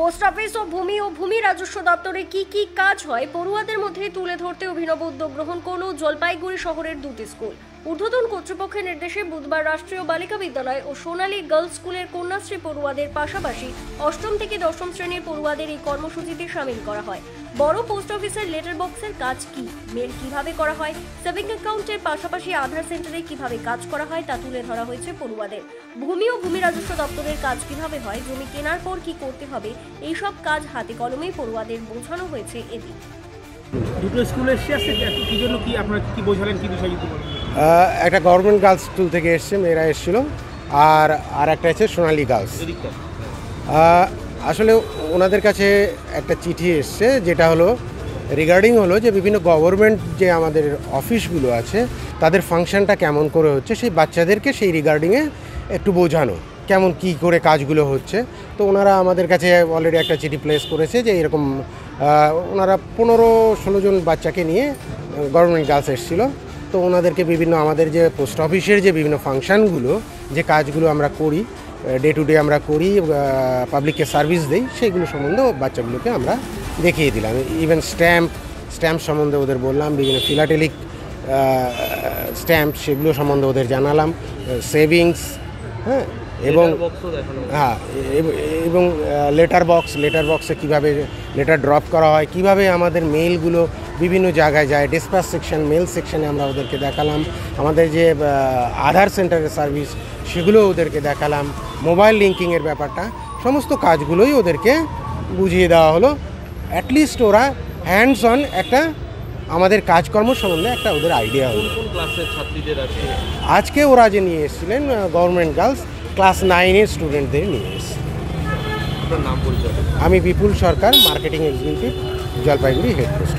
Post office ও ভূমি রাজস্ব দপ্তরে কি কাজ হয় পড়ুয়াদের মধ্যে তুলে ধরতে অভিনব উদ্যোগ গ্রহণ করল জলপাইগুড়ি শহরের দুটি স্কুল। ঊর্ধ্বতন কর্তৃপক্ষের নির্দেশে বুধবার রাষ্ট্রীয় বালিকা বিদ্যালয় ও সোনালী গার্লস স্কুলের কন্যাশ্রী পড়ুয়াদের পাশাপাশি অষ্টম থেকে দশম শ্রেণীর পড়ুয়াদের এই কর্মসূচিতে সামিল করা হয়। বড় পোস্ট অফিসের লেটার বক্সের কাজ কি, মেল কিভাবে করা হয়, সেভিং অ্যাকাউন্টের পাশাপাশি আধার সেন্টারে কিভাবে কাজ করা হয় তা তুলে ধরা হয়েছে পড়ুয়াদের। ভূমি রাজস্ব দপ্তরের কাজ কিভাবে হয়, জমি কেনার পর কি করতে হবে, এই সব কাজ হাতে কলমেই পড়ুয়াদের বোঝানো হয়েছে। এদিন দুটো স্কুলে এসে কি জন্য কি আপনারা কি বোঝালেন, কি বিষয় যদি বলেন? একটা গভর্নমেন্ট গার্লস স্কুল থেকে এসছে, মেয়েরা এসেছিল, আর একটা আছে সোনালী গার্লস। আসলে ওনাদের কাছে একটা চিঠি এসছে, যেটা হলো রিগার্ডিং হলো যে বিভিন্ন গভর্নমেন্ট যে আমাদের অফিসগুলো আছে তাদের ফাংশনটা কেমন করে হচ্ছে, সেই বাচ্চাদেরকে সেই রিগার্ডিংয়ে একটু বোঝানো কেমন কি করে কাজগুলো হচ্ছে। তো ওনারা আমাদের কাছে অলরেডি একটা চিঠি প্লেস করেছে যে এরকম ওনারা 15-16 জন বাচ্চাকে নিয়ে গভর্নমেন্ট গার্লস এসেছিলো। তো ওনাদেরকে বিভিন্ন আমাদের যে পোস্ট অফিসের যে বিভিন্ন ফাংশানগুলো, যে কাজগুলো আমরা করি, ডে টু ডে আমরা করি, পাবলিককে সার্ভিস দিই, সেইগুলো সম্বন্ধে বাচ্চাগুলোকে আমরা দেখিয়ে দিলাম। ইভেন স্ট্যাম্প সম্বন্ধে ওদের বললাম, বিভিন্ন ফিলাটেলিক স্ট্যাম্প সেগুলো সম্বন্ধে ওদের জানালাম, সেভিংস, হ্যাঁ, এবং লেটার বক্সে কীভাবে লেটার ড্রপ করা হয়, কিভাবে আমাদের মেইলগুলো বিভিন্ন জায়গায় যায়, ডিসপ্যাচ সেকশন, মেল সেকশনে আমরা ওদেরকে দেখালাম, আমাদের যে আধার সেন্টারের সার্ভিস সেগুলো ওদেরকে দেখালাম, মোবাইল লিঙ্কিংয়ের ব্যাপারটা, সমস্ত কাজগুলোই ওদেরকে বুঝিয়ে দেওয়া হলো। অ্যাটলিস্ট ওরা হ্যান্ডস অন একটা আমাদের কাজকর্ম সম্বন্ধে একটা ওদের আইডিয়া হলো। কোন ক্লাসের ছাত্রীদের আছে আজকে ওরা যে নিয়ে এসেছিলেন গভর্নমেন্ট গার্লস ক্লাস 9-এর স্টুডেন্টদের নিয়ে এসেছে। আপনার নাম পরিচয়? আমি Bipul Sarkar, marketing executive, Jalpaiguri head post.